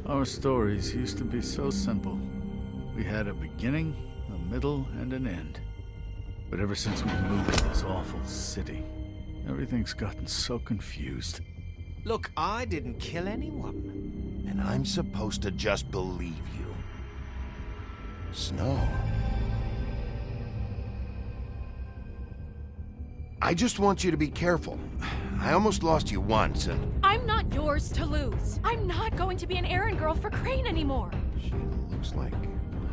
Our stories used to be so simple. We had a beginning, a middle, and an end. But ever since we moved to this awful city, everything's gotten so confused. Look, I didn't kill anyone. And I'm supposed to just believe you. Snow. I just want you to be careful. I almost lost you once, and... I'm not yours to lose. I'm not going to be an errand girl for Crane anymore. She looks like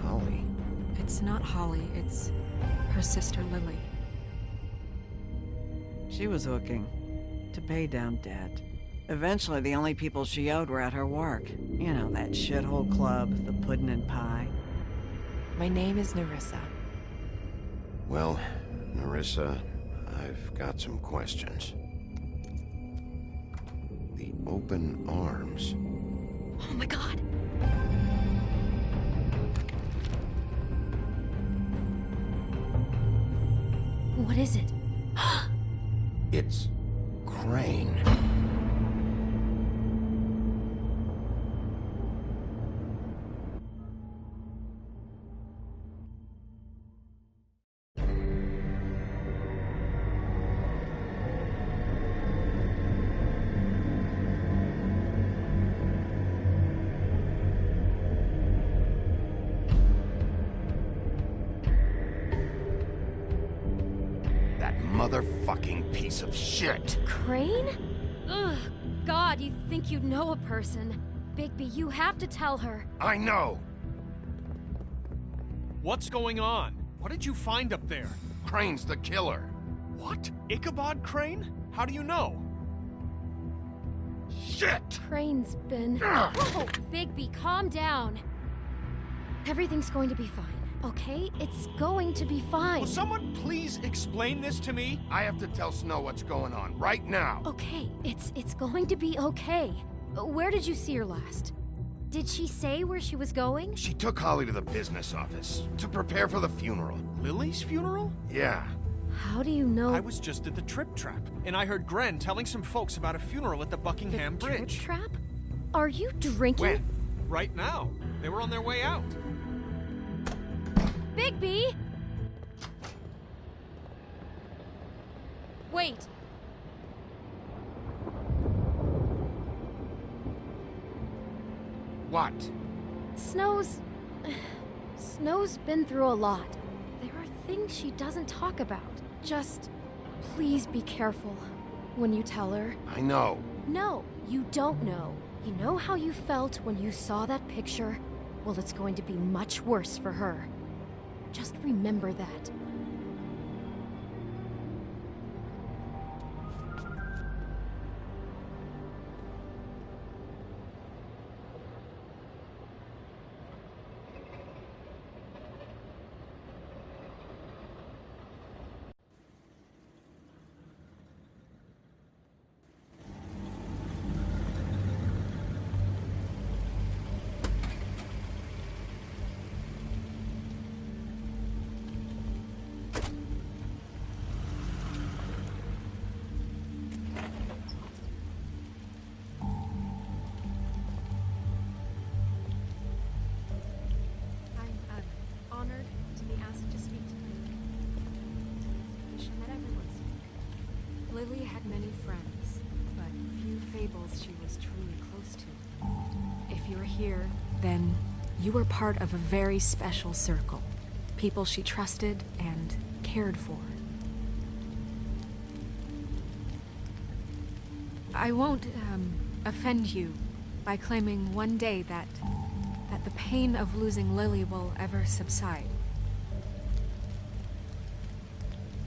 Holly. It's not Holly, it's her sister Lily. She was hooking to pay down debt. Eventually, the only people she owed were at her work. You know, that shithole club, the puddin' and pie. My name is Nerissa. Well, Nerissa, I've got some questions. The open arms. Oh my god. What is it? It's Crane. Motherfucking piece of shit. Crane? Ugh, God, you think you know a person. Bigby, you have to tell her. I know. What's going on? What did you find up there? Crane's the killer. What? Ichabod Crane? How do you know? Shit! Crane's been... Whoa! Bigby, calm down. Everything's going to be fine. Okay? It's going to be fine. Will someone please explain this to me? I have to tell Snow what's going on right now. Okay, it's going to be okay. Where did you see her last? Did she say where she was going? She took Holly to the business office to prepare for the funeral. Lily's funeral? Yeah. How do you know? I was just at the Trip Trap, and I heard Gren telling some folks about a funeral at the Buckingham Bridge. Trip Trap? Are you drinking? When? Right now. They were on their way out. Bigby! Wait. What? Snow's been through a lot. There are things she doesn't talk about. Just please be careful when you tell her. I know. No, you don't know. You know how you felt when you saw that picture? Well, it's going to be much worse for her. Just remember that. Honored to be asked to speak to you. It's tradition that everyone speak. Lily had many friends, but few fables she was truly close to. If you're here, then you were part of a very special circle. People she trusted and cared for. I won't, offend you by claiming one day that the pain of losing Lily will ever subside.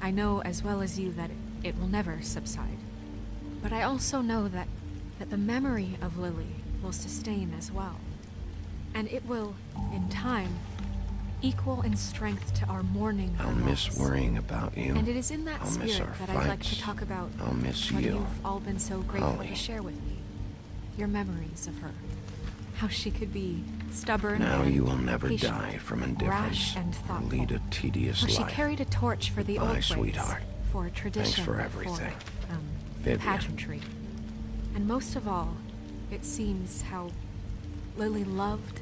I know as well as you that it will never subside. But I also know that the memory of Lily will sustain as well. And it will, in time, equal in strength to our mourning her I'll miss loss. worrying about you. And it is in that I'll miss spirit our that I'd like to fights. talk about I'll miss what you. you've all been so grateful Holly. to share with me. Your memories of her. How she could be stubborn Now and you will never patient, die from indifference rash and or thoughtful. lead a tedious How she life. carried a torch for the Goodbye, old ways, sweetheart. for tradition, for everything. for Vivian. pageantry. And most of all, it seems how Lily loved,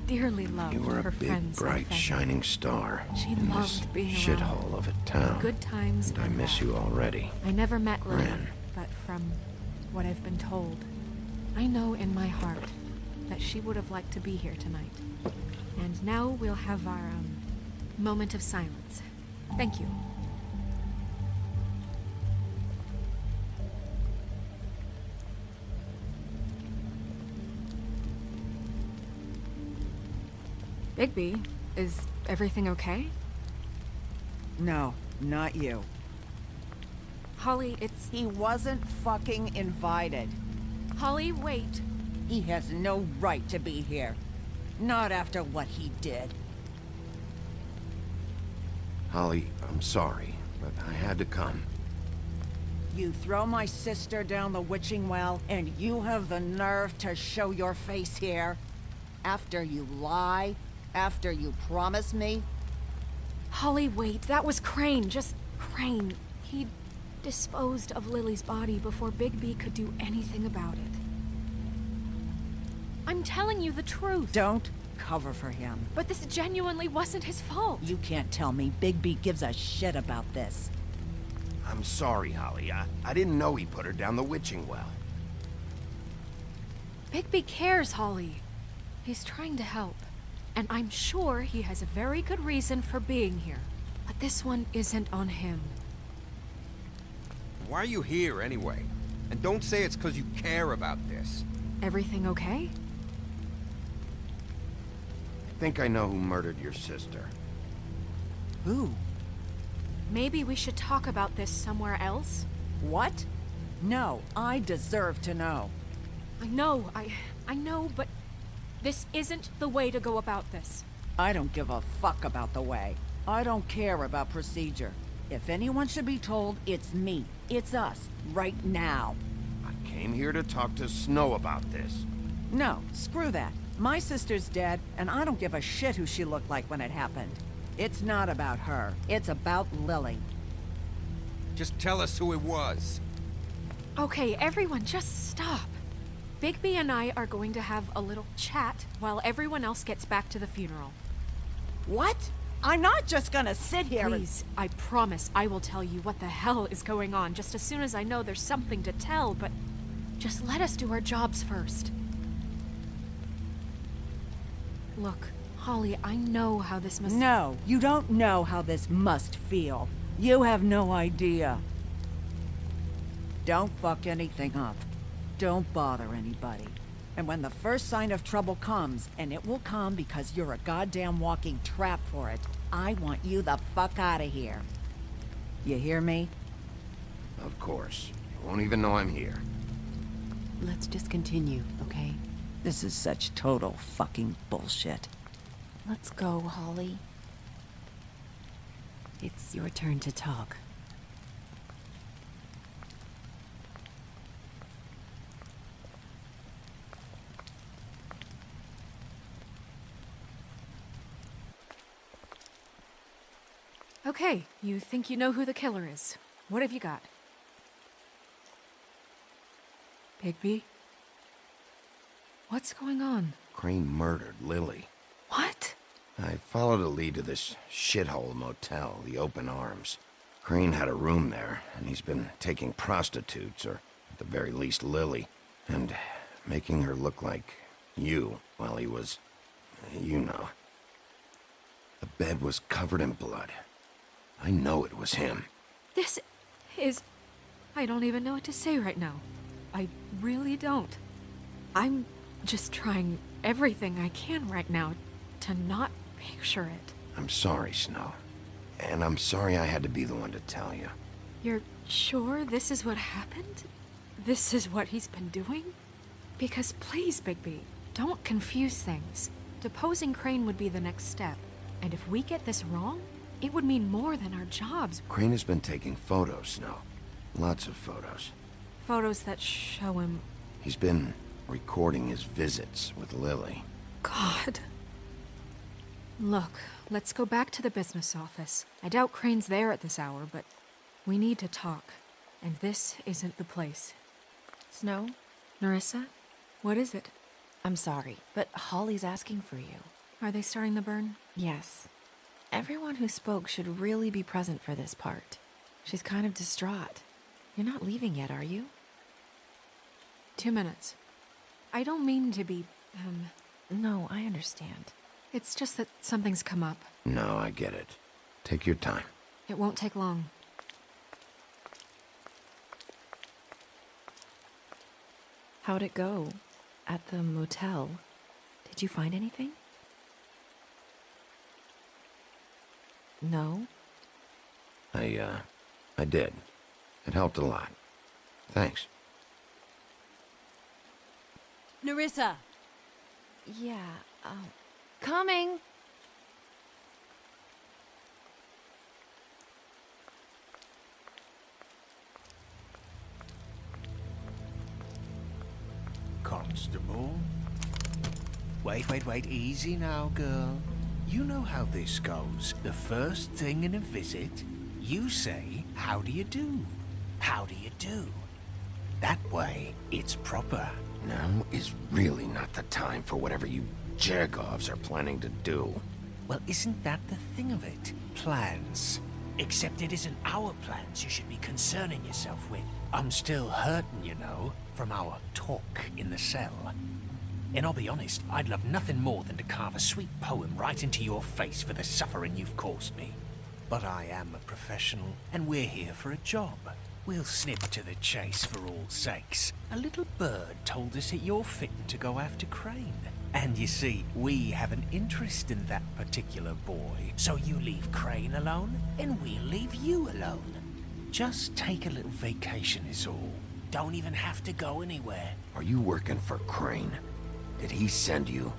dearly loved You were her a big, friends and bright, family. shining star She in this loved being around shithole of a town. Good times And I and miss bad. you already. I never met Lily, Gran. but from what I've been told, I know in my heart that she would have liked to be here tonight. And now we'll have our, moment of silence. Thank you. Bigby, is everything okay? No, not you. Holly, it's... He wasn't fucking invited. Holly, wait. He has no right to be here. Not after what he did. Holly, I'm sorry, but I had to come. You throw my sister down the witching well, and you have the nerve to show your face here? After you lie? After you promise me? Holly, wait. That was Crane. Just Crane. He disposed of Lily's body before Bigby could do anything about it. I'm telling you the truth. Don't cover for him. But this genuinely wasn't his fault. You can't tell me Bigby gives a shit about this. I'm sorry, Holly. I didn't know he put her down the witching well. Bigby cares, Holly. He's trying to help. And I'm sure he has a very good reason for being here. But this one isn't on him. Why are you here, anyway? And don't say it's because you care about this. Everything okay? I think I know who murdered your sister. Who? Maybe we should talk about this somewhere else? What? No, I deserve to know. I know, but this isn't the way to go about this. I don't give a fuck about the way. I don't care about procedure. If anyone should be told, it's me. It's us, right now. I came here to talk to Snow about this. No, screw that. My sister's dead, and I don't give a shit who she looked like when it happened. It's not about her. It's about Lily. Just tell us who it was. Okay, everyone, just stop. Bigby and I are going to have a little chat while everyone else gets back to the funeral. What? I'm not just gonna sit here Please, I promise I will tell you what the hell is going on just as soon as I know there's something to tell, but just let us do our jobs first. Look, Holly, I know how this must... No, you don't know how this must feel. You have no idea. Don't fuck anything up. Don't bother anybody. And when the first sign of trouble comes, and it will come because you're a goddamn walking trap for it, I want you the fuck out of here. You hear me? Of course. You won't even know I'm here. Let's just continue, okay? This is such total fucking bullshit. Let's go, Holly. It's your turn to talk. Okay, you think you know who the killer is. What have you got? Bigby? What's going on? Crane murdered Lily. What? I followed a lead to this shithole motel, the Open Arms. Crane had a room there, and he's been taking prostitutes, or at the very least Lily, and making her look like you while he was... you know. The bed was covered in blood. I know it was him. This is... I don't even know what to say right now. I really don't. I'm just trying everything I can right now to not picture it. I'm sorry, Snow. And I'm sorry I had to be the one to tell you. You're sure this is what happened? This is what he's been doing? Because please, Bigby, don't confuse things. Deposing Crane would be the next step. And if we get this wrong, it would mean more than our jobs. Crane has been taking photos, Snow. Lots of photos. Photos that show him... He's been recording his visits with Lily. God. Look, let's go back to the business office. I doubt Crane's there at this hour, but we need to talk. And this isn't the place. Snow? Nerissa? What is it? I'm sorry, but Holly's asking for you. Are they starting the burn? Yes. Everyone who spoke should really be present for this part. She's kind of distraught. You're not leaving yet, are you? 2 minutes. I don't mean to be, No, I understand. It's just that something's come up. No, I get it. Take your time. It won't take long. How'd it go? At the motel? Did you find anything? No? I did. It helped a lot. Thanks. Nerissa! Yeah, coming! Constable? Wait, easy now, girl. You know how this goes. The first thing in a visit, you say, how do you do? How do you do? That way, it's proper. Now is really not the time for whatever you Jergovs are planning to do. Well, isn't that the thing of it? Plans. Except it isn't our plans you should be concerning yourself with. I'm still hurting, you know, from our talk in the cell. And I'll be honest, I'd love nothing more than to carve a sweet poem right into your face for the suffering you've caused me. But I am a professional, and we're here for a job. We'll snip to the chase for all sakes. A little bird told us that you're fitting to go after Crane. And you see, we have an interest in that particular boy. So you leave Crane alone, and we'll leave you alone. Just take a little vacation is all. Don't even have to go anywhere. Are you working for Crane? Did he send you?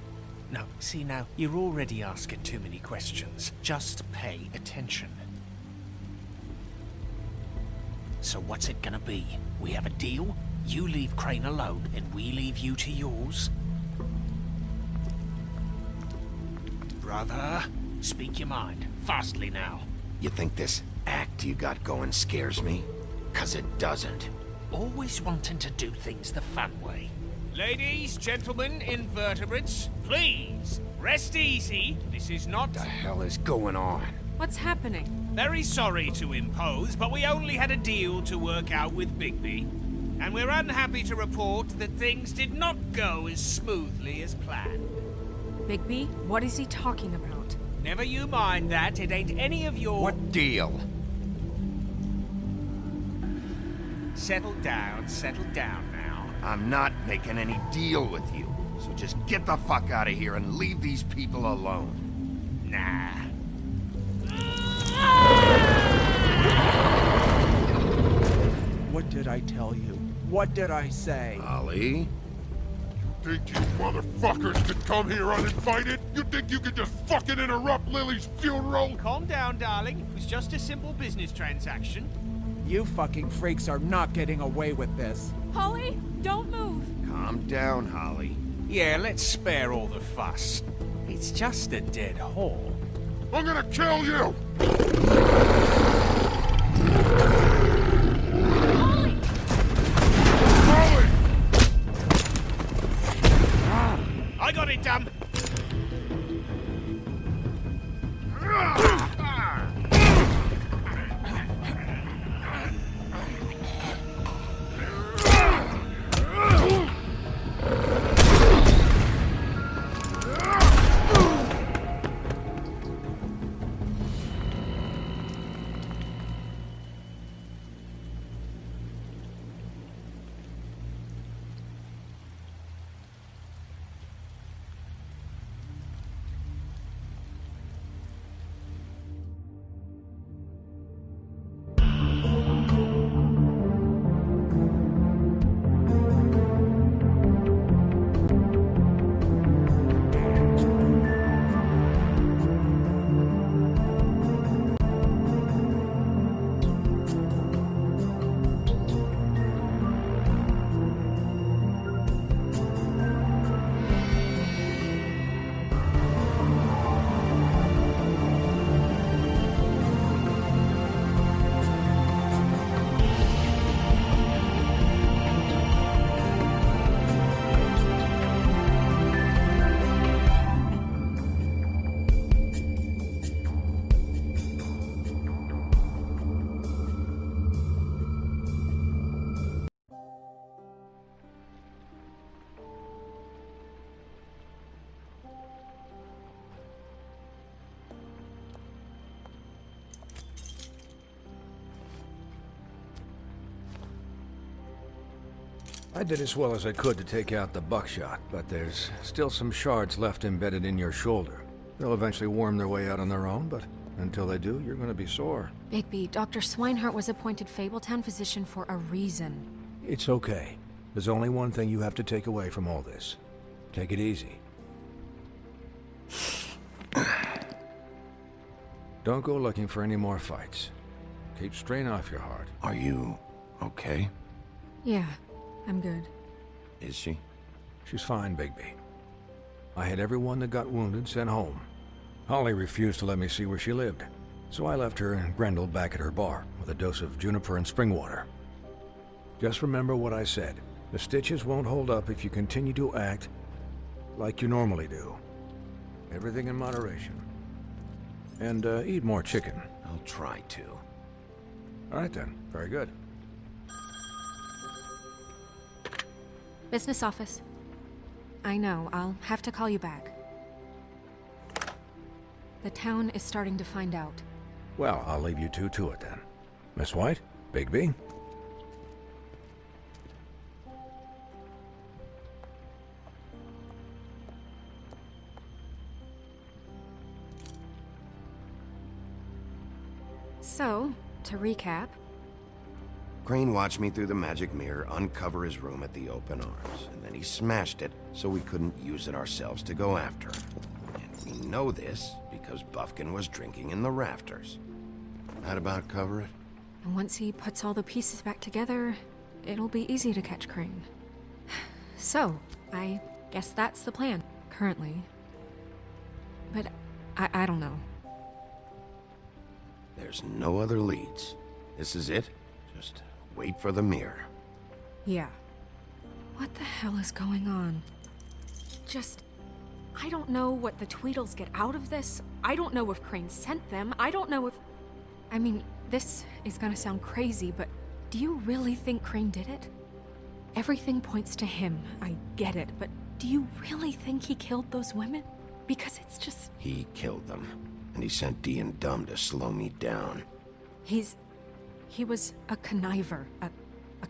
No, see now, you're already asking too many questions. Just pay attention. So what's it gonna be? We have a deal? You leave Crane alone, and we leave you to yours? Brother, speak your mind. Fastly now. You think this act you got going scares me? 'Cause it doesn't. Always wanting to do things the fun way. Ladies, gentlemen, invertebrates, please, rest easy. This is not... What the hell is going on? What's happening? Very sorry to impose, but we only had a deal to work out with Bigby. And we're unhappy to report that things did not go as smoothly as planned. Bigby, what is he talking about? Never you mind that, it ain't any of your... What deal? Settle down now. I'm not making any deal with you. So just get the fuck out of here and leave these people alone. Nah. What did I tell you? What did I say? Ollie? Think you motherfuckers could come here uninvited? You think you could just fucking interrupt Lily's funeral? Calm down, darling. It was just a simple business transaction. You fucking freaks are not getting away with this. Holly, don't move! Calm down, Holly. Yeah, let's spare all the fuss. It's just a dead hall. I'm gonna kill you! Holly! Holly! I got it done. I did as well as I could to take out the buckshot, but there's still some shards left embedded in your shoulder. They'll eventually worm their way out on their own, but until they do, you're gonna be sore. Bigby, Dr. Swinehart was appointed Fabletown physician for a reason. It's okay. There's only one thing you have to take away from all this. Take it easy. Don't go looking for any more fights. Keep strain off your heart. Are you okay? Yeah, I'm good. Is she? She's fine, Bigby. I had everyone that got wounded sent home. Holly refused to let me see where she lived, so I left her and Grendel back at her bar with a dose of juniper and spring water. Just remember what I said. The stitches won't hold up if you continue to act like you normally do. Everything in moderation. And eat more chicken. I'll try to. All right then. Very good. Business office. I know, I'll have to call you back. The town is starting to find out. Well, I'll leave you two to it then. Miss White? Bigby? So, to recap... Crane watched me through the magic mirror uncover his room at the open arms, and then he smashed it so we couldn't use it ourselves to go after him. And we know this because Buffkin was drinking in the rafters. That about cover it? And once he puts all the pieces back together, it'll be easy to catch Crane. So, I guess that's the plan, currently. But I don't know. There's no other leads. This is it. Just wait for the mirror. Yeah. What the hell is going on? I don't know what the Tweedles get out of this. I don't know if Crane sent them. I don't know if... I mean, this is gonna sound crazy, but do you really think Crane did it? Everything points to him. I get it, but do you really think he killed those women? Because it's just... He killed them, and he sent Dee and Dumb to slow me down. He was a conniver, a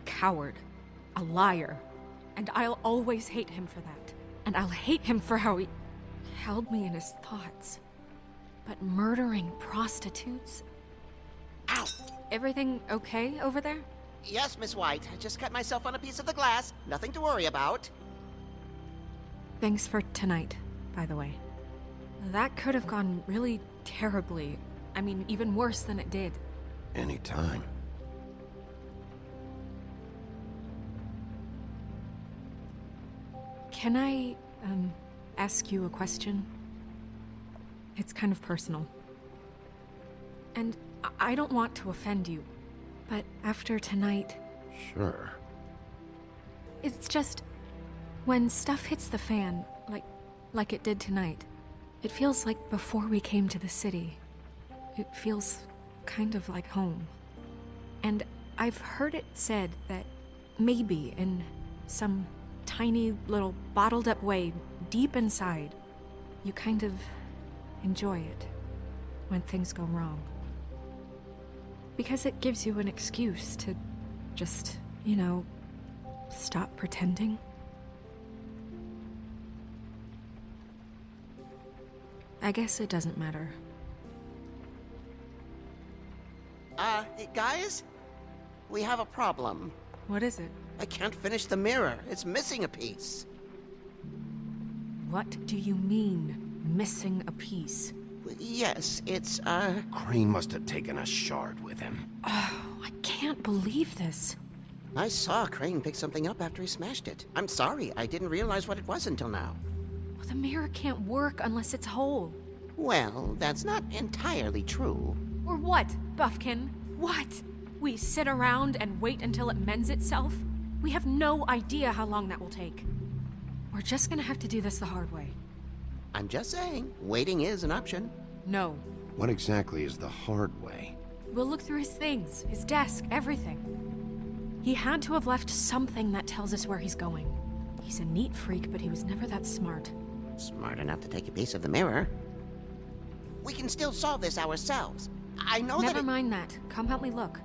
coward, a liar, and I'll always hate him for that. And I'll hate him for how he held me in his thoughts. But murdering prostitutes? Ow! Everything okay over there? Yes, Miss White. I just cut myself on a piece of the glass. Nothing to worry about. Thanks for tonight, by the way. That could have gone really terribly. I mean, even worse than it did. Anytime. Can I, ask you a question? It's kind of personal. And I don't want to offend you, but after tonight... Sure. It's just... when stuff hits the fan, like it did tonight, it feels like before we came to the city. It feels kind of like home. And I've heard it said that maybe in some tiny little bottled up way deep inside, you kind of enjoy it when things go wrong. Because it gives you an excuse to just, stop pretending. I guess it doesn't matter. Guys? We have a problem. What is it? I can't finish the mirror. It's missing a piece. What do you mean, missing a piece? Yes, it's, Crane must have taken a shard with him. Oh, I can't believe this. I saw Crane pick something up after he smashed it. I'm sorry, I didn't realize what it was until now. Well, the mirror can't work unless it's whole. Well, that's not entirely true. Or what, Buffkin? What? We sit around and wait until it mends itself? We have no idea how long that will take. We're just gonna have to do this the hard way. I'm just saying, waiting is an option. No. What exactly is the hard way? We'll look through his things, his desk, everything. He had to have left something that tells us where he's going. He's a neat freak, but he was never that smart. Smart enough to take a piece of the mirror. We can still solve this ourselves. I know Never mind that. Come help me look.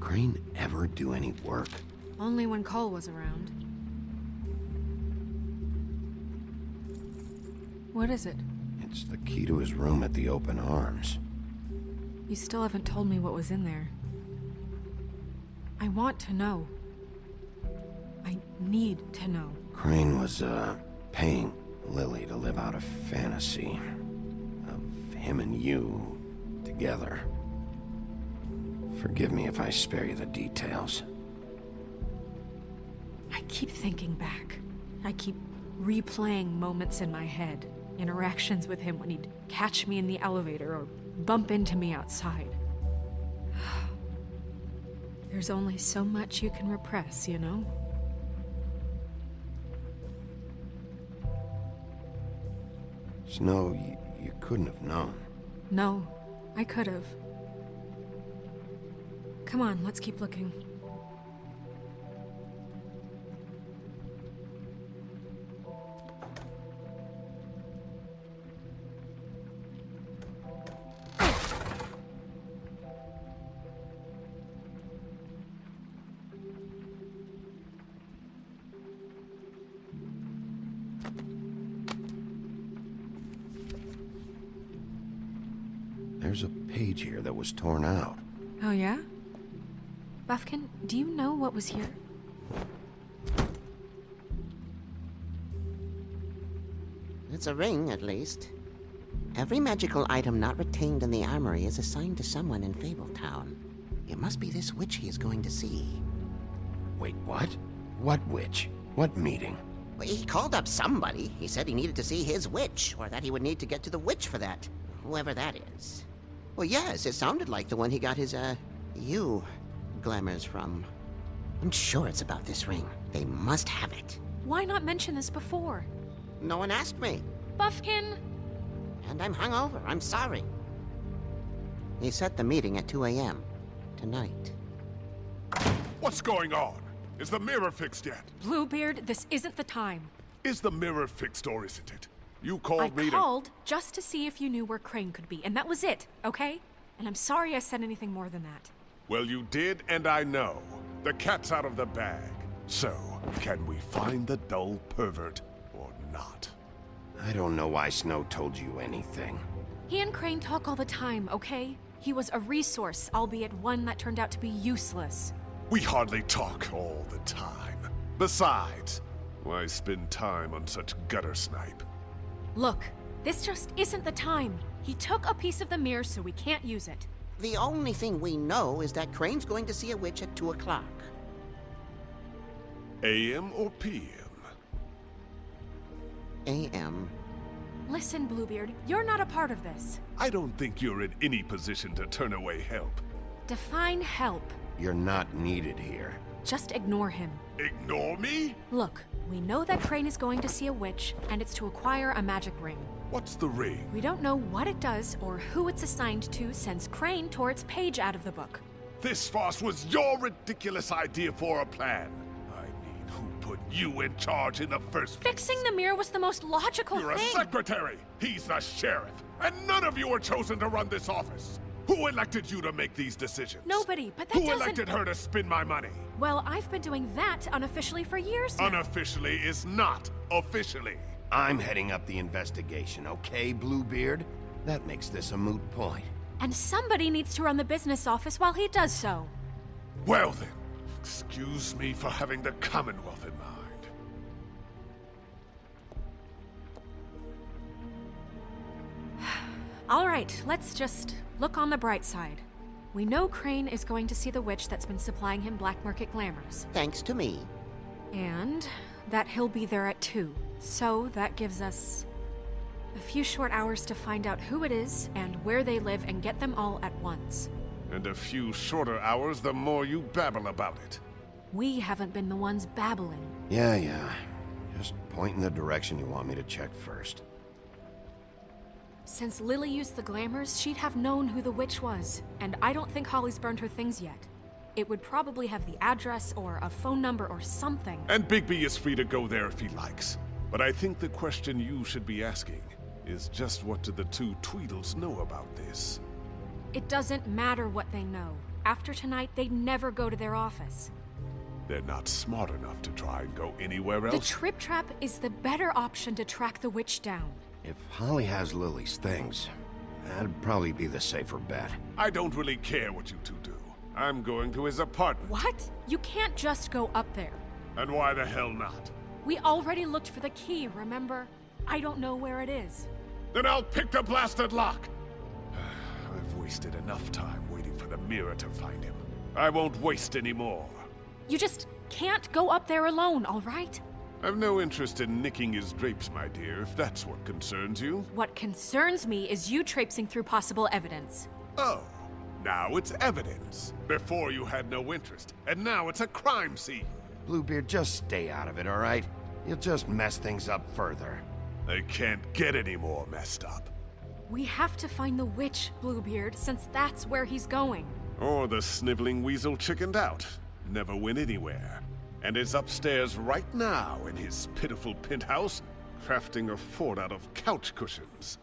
Crane ever do any work? Only when Cole was around. What is it? It's the key to his room at the Open Arms. You still haven't told me what was in there. I want to know. I need to know. Crane was, paying Lily to live out a fantasy of him and you together. Forgive me if I spare you the details. I keep thinking back. I keep replaying moments in my head. Interactions with him when he'd catch me in the elevator or bump into me outside. There's only so much you can repress, you know? Snow, you couldn't have known. No, I could have. Come on, let's keep looking. There's a page here that was torn out. Oh, yeah? Buffkin, do you know what was here? It's a ring, at least. Every magical item not retained in the armory is assigned to someone in Fabletown. It must be this witch he is going to see. Wait, what? What witch? What meeting? Well, he called up somebody. He said he needed to see his witch, or that he would need to get to the witch for that. Whoever that is. Well, yes, it sounded like the one he got his, you glamours from. I'm sure it's about this ring. They must have it. Why not mention this before? No one asked me. Buffkin! And I'm hungover. I'm sorry. He set the meeting at 2 a.m. tonight. What's going on? Is the mirror fixed yet? Bluebeard, this isn't the time. Is the mirror fixed or isn't it? You called me I called just to see if you knew where Crane could be, and that was it, okay? And I'm sorry I said anything more than that. Well, you did, and I know. The cat's out of the bag. So, can we find the dull pervert or not? I don't know why Snow told you anything. He and Crane talk all the time, okay? He was a resource, albeit one that turned out to be useless. We hardly talk all the time. Besides, why spend time on such gutter snipe? Look, this just isn't the time. He took a piece of the mirror, so we can't use it. The only thing we know is that Crane's going to see a witch at 2 o'clock. AM or PM? AM. Listen, Bluebeard, you're not a part of this. I don't think you're in any position to turn away help. Define help. You're not needed here. Just ignore him. Ignore me? Look, we know that Crane is going to see a witch, and it's to acquire a magic ring. What's the ring? We don't know what it does or who it's assigned to since Crane tore its page out of the book. This farce was your ridiculous idea for a plan. I mean, who put you in charge in the first place? Fixing the mirror was the most logical You're thing. a secretary! He's the sheriff! And none of you were chosen to run this office! Who elected you to make these decisions? Nobody, but that Who doesn't... elected her to spend my money? Well, I've been doing that unofficially for years now. Unofficially is not officially. I'm heading up the investigation, okay, Bluebeard? That makes this a moot point. And somebody needs to run the business office while he does so. Well then, excuse me for having the Commonwealth in mind. All right, let's just look on the bright side. We know Crane is going to see the witch that's been supplying him black market glamours. Thanks to me. And that he'll be there at 2. So that gives us a few short hours to find out who it is and where they live and get them all at once. And a few shorter hours the more you babble about it. We haven't been the ones babbling. Yeah. Just point in the direction you want me to check first. Since Lily used the glamours, she'd have known who the witch was. And I don't think Holly's burned her things yet. It would probably have the address or a phone number or something. And Bigby is free to go there if he likes. But I think the question you should be asking is just what do the two Tweedles know about this? It doesn't matter what they know. after tonight, they'd never go to their office. They're not smart enough to try and go anywhere The else. trip trap is the better option to track the witch down. If Holly has Lily's things, that'd probably be the safer bet. I don't really care what you two do. I'm going to his apartment. What? You can't just go up there. And why the hell not? We already looked for the key, remember? I don't know where it is. Then I'll pick the blasted lock! I've wasted enough time waiting for the mirror to find him. I won't waste any more. You just can't go up there alone, all right? I've no interest in nicking his drapes, my dear, if that's what concerns you. What concerns me is you traipsing through possible evidence. Oh, now it's evidence. Before you had no interest, and now it's a crime scene. Bluebeard, just stay out of it, all right? You'll just mess things up further. They can't get any more messed up. We have to find the witch, Bluebeard, since that's where he's going. Or the sniveling weasel chickened out. Never went anywhere. And is upstairs right now in his pitiful penthouse, crafting a fort out of couch cushions.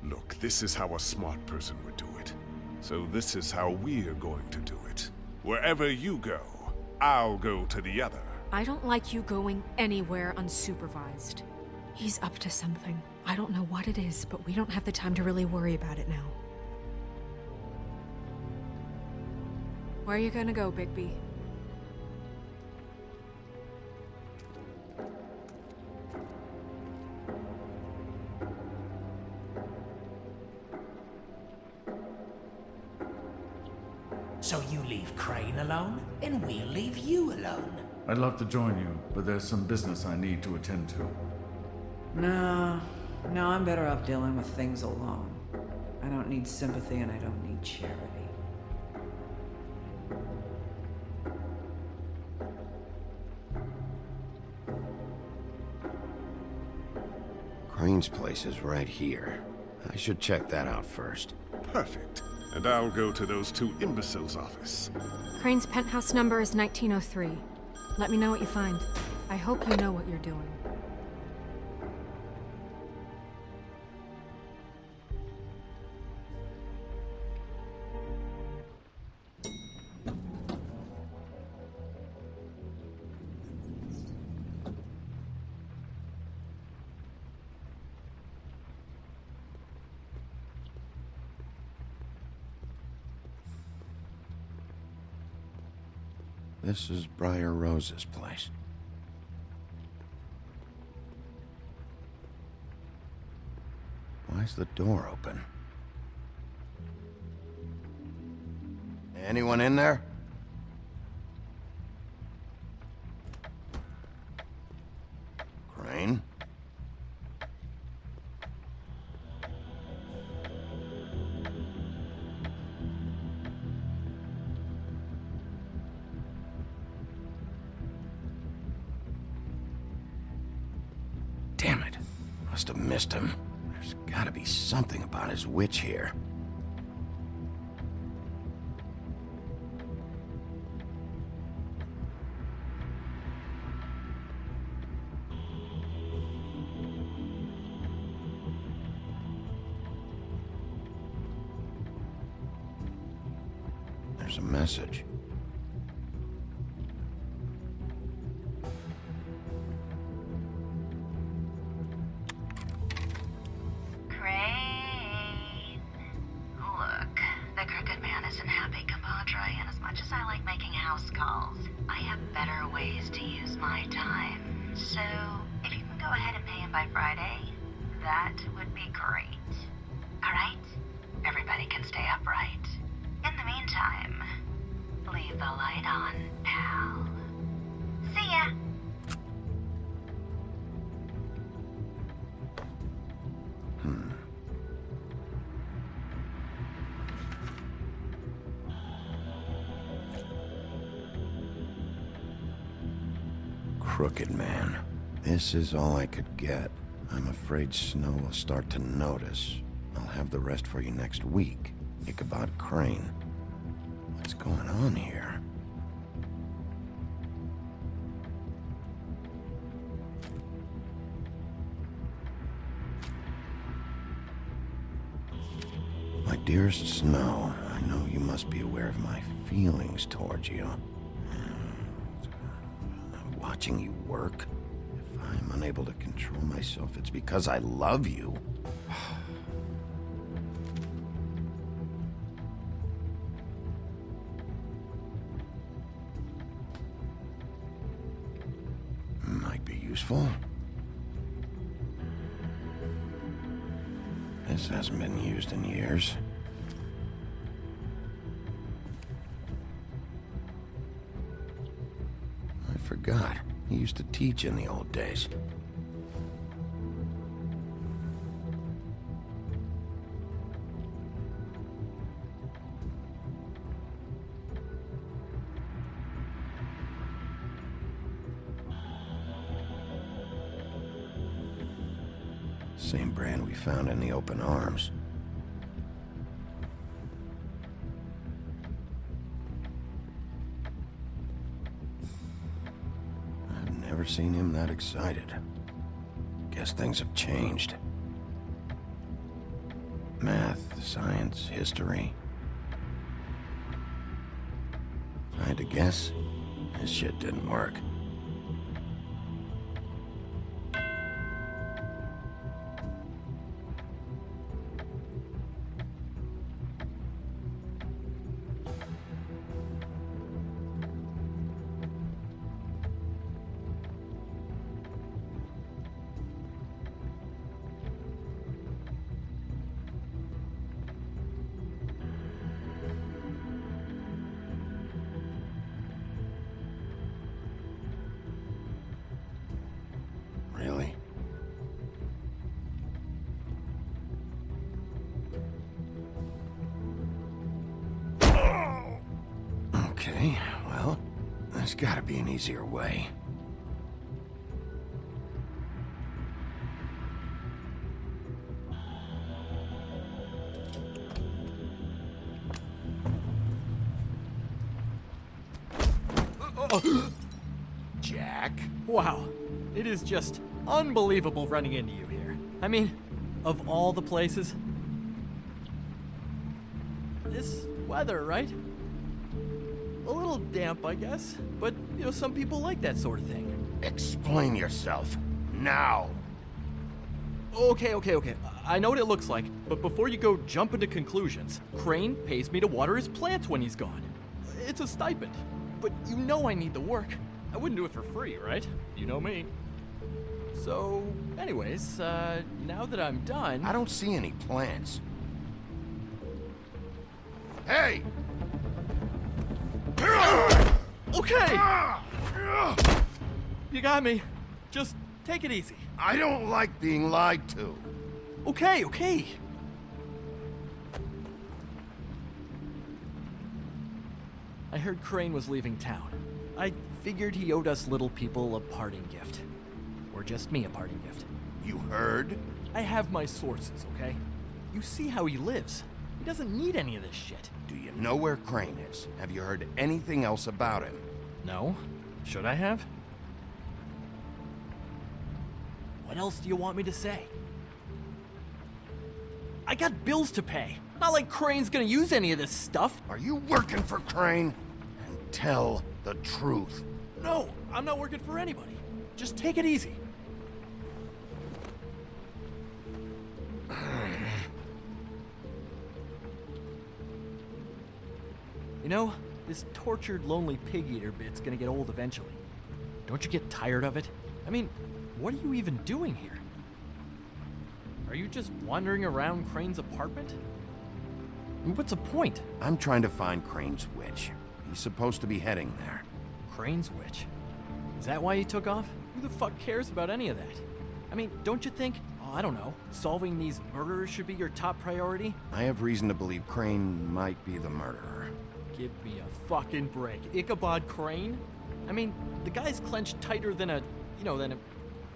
Look, this is how a smart person would do it. So this is how we're going to do it. Wherever you go, I'll go to the other. I don't like you going anywhere unsupervised. He's up to something. I don't know what it is, but we don't have the time to really worry about it now. Where are you gonna go, Bigby? So you leave Crane alone, and we'll leave you alone. I'd love to join you, but there's some business I need to attend to. No, I'm better off dealing with things alone. I don't need sympathy and I don't need charity. Crane's place is right here. I should check that out first. Perfect. And I'll go to those two imbeciles' office. Crane's penthouse number is 1903. Let me know what you find. I hope you know what you're doing. This is Briar Rose's place. Why's the door open? Anyone in there? Crane? Damn it. Must have missed him. There's gotta be something about his witch here. There's a message. Crooked man. This is all I could get. I'm afraid Snow will start to notice. I'll have the rest for you next week. Ichabod Crane. What's going on here? My dearest Snow, I I know you must be aware of my feelings towards you. Watching you work, if I'm unable to control myself, it's because I love you. Might be useful. This hasn't been used in years. I forgot. He used to teach in the old days. Same brand we found in the open arms. I've never seen him that excited. Guess things have changed. Math, science, history. If I had to guess, this shit didn't work. Really? Okay, well, there's gotta be an easier way. Jack? Wow, it is just unbelievable running into you here. I mean, of all the places. This weather, right? A little damp, I guess, but, you know, some people like that sort of thing. Explain yourself, now! Okay. I know what it looks like, but before you go jumping to conclusions, Crane pays me to water his plants when he's gone. It's a stipend, but you know I need the work. I wouldn't do it for free, right? You know me. So, anyways, now that I'm done... I don't see any plants. Hey! Okay! You got me. Just take it easy. I don't like being lied to. Okay. I heard Crane was leaving town. I figured he owed us little people a parting gift. Or just me a parting gift. You heard? I have my sources, okay? You see how he lives. He doesn't need any of this shit. Do you know where Crane is? Have you heard anything else about him? No? Should I have? What else do you want me to say? I got bills to pay. Not like Crane's gonna use any of this stuff. Are you working for Crane? And tell the truth. No, I'm not working for anybody. Just take it easy. You know, this tortured, lonely pig-eater bit's gonna get old eventually. Don't you get tired of it? I mean, what are you even doing here? Are you just wandering around Crane's apartment? I mean, what's the point? I'm trying to find Crane's witch. He's supposed to be heading there. Crane's witch? Is that why he took off? Who the fuck cares about any of that? I mean, don't you think, I don't know, solving these murderers should be your top priority? I have reason to believe Crane might be the murderer. Give me a fucking break. Ichabod Crane? I mean, the guy's clenched tighter than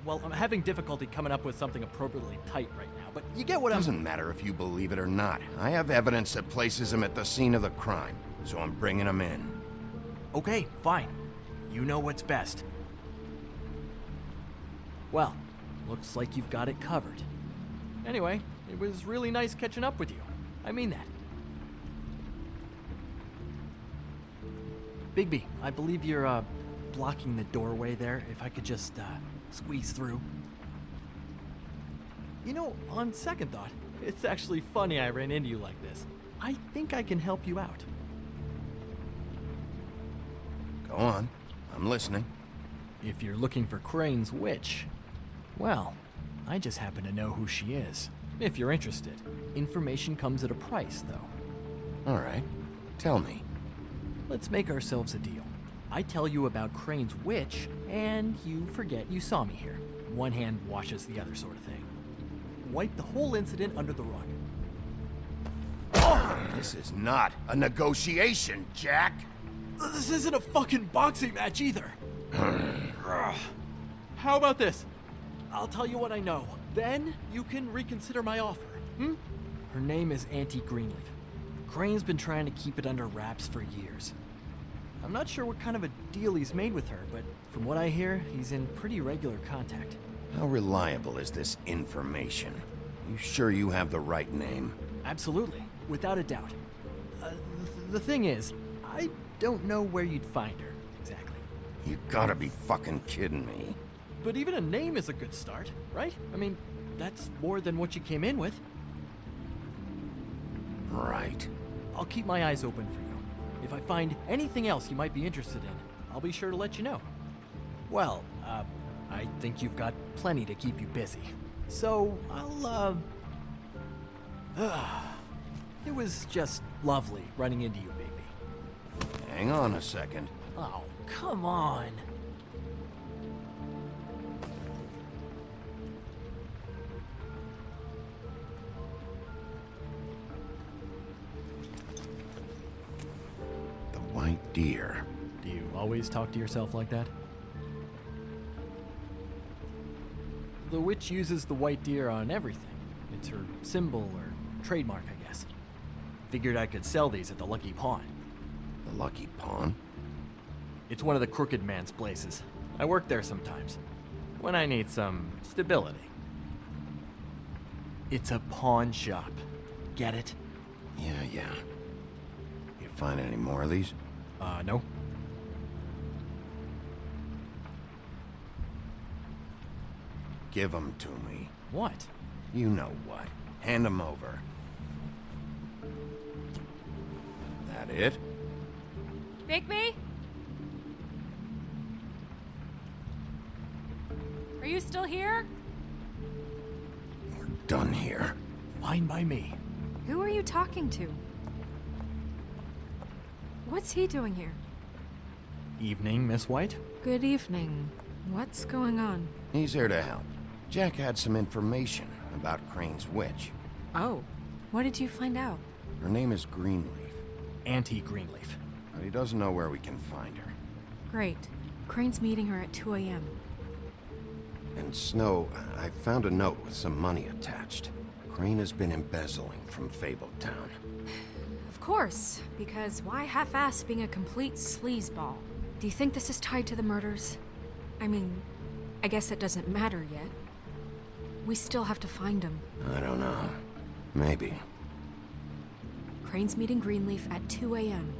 well, I'm having difficulty coming up with something appropriately tight right now, but you get what I'm... Doesn't matter if you believe it or not. I have evidence that places him at the scene of the crime, so I'm bringing him in. Okay, fine. You know what's best. Well, looks like you've got it covered. Anyway, it was really nice catching up with you. I mean that. Bigby, I believe you're, blocking the doorway there. If I could just, squeeze through. You know, on second thought, it's actually funny I ran into you like this. I think I can help you out. Go on. I'm listening. If you're looking for Crane's witch, well, I just happen to know who she is. If you're interested. Information comes at a price, though. All right. Tell me. Let's make ourselves a deal. I tell you about Crane's witch, and you forget you saw me here. One hand washes the other sort of thing. Wipe the whole incident under the rug. This is not a negotiation, Jack! This isn't a fucking boxing match either. How about this? I'll tell you what I know. Then you can reconsider my offer. Her name is Auntie Greenleaf. Crane's been trying to keep it under wraps for years. I'm not sure what kind of a deal he's made with her, but from what I hear, he's in pretty regular contact. How reliable is this information? You sure you have the right name? Absolutely, without a doubt. The thing is, I don't know where you'd find her, exactly. You gotta be fucking kidding me. But even a name is a good start, right? I mean, that's more than what you came in with. Right. I'll keep my eyes open for you. If I find anything else you might be interested in, I'll be sure to let you know. Well, I think you've got plenty to keep you busy. So, it was just lovely running into you, Bigby. Hang on a second. Oh, come on. The white deer. Do you always talk to yourself like that? The witch uses the white deer on everything. It's her symbol or trademark, I guess. Figured I could sell these at the Lucky Pawn. The Lucky Pawn? It's one of the crooked man's places. I work there sometimes, when I need some stability. It's a pawn shop. Get it? Yeah. You find any more of these? No. Give them to me. What? You know what. Hand them over. That it? Bigby? Are you still here? We're done here. Fine by me. Who are you talking to? What's he doing here? Evening, Miss White. Good evening. What's going on? He's here to help. Jack had some information about Crane's witch. Oh, what did you find out? Her name is Greenleaf. Auntie Greenleaf. But he doesn't know where we can find her. Great. Crane's meeting her at 2 a.m. And Snow, I found a note with some money attached. Crane has been embezzling from Fabletown. Of course, because why half-ass being a complete sleazeball? Do you think this is tied to the murders? I mean, I guess it doesn't matter yet. We still have to find him. I don't know. Maybe. Crane's meeting Greenleaf at 2 a.m.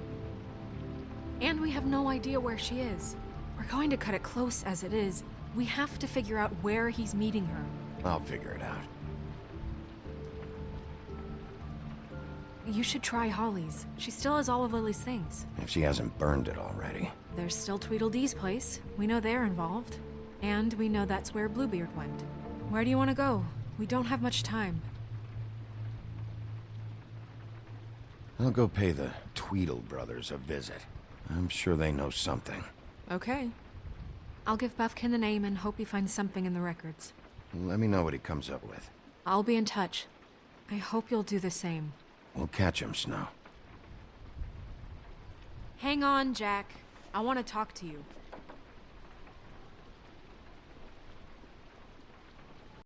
And we have no idea where she is. We're going to cut it close as it is. We have to figure out where he's meeting her. I'll figure it out. You should try Holly's. She still has all of Lily's things. If she hasn't burned it already. There's still Tweedledee's place. We know they're involved. And we know that's where Bluebeard went. Where do you want to go? We don't have much time. I'll go pay the Tweedle brothers a visit. I'm sure they know something. Okay. I'll give Buffkin the name and hope he finds something in the records. Let me know what he comes up with. I'll be in touch. I hope you'll do the same. We'll catch him, Snow. Hang on, Jack. I want to talk to you.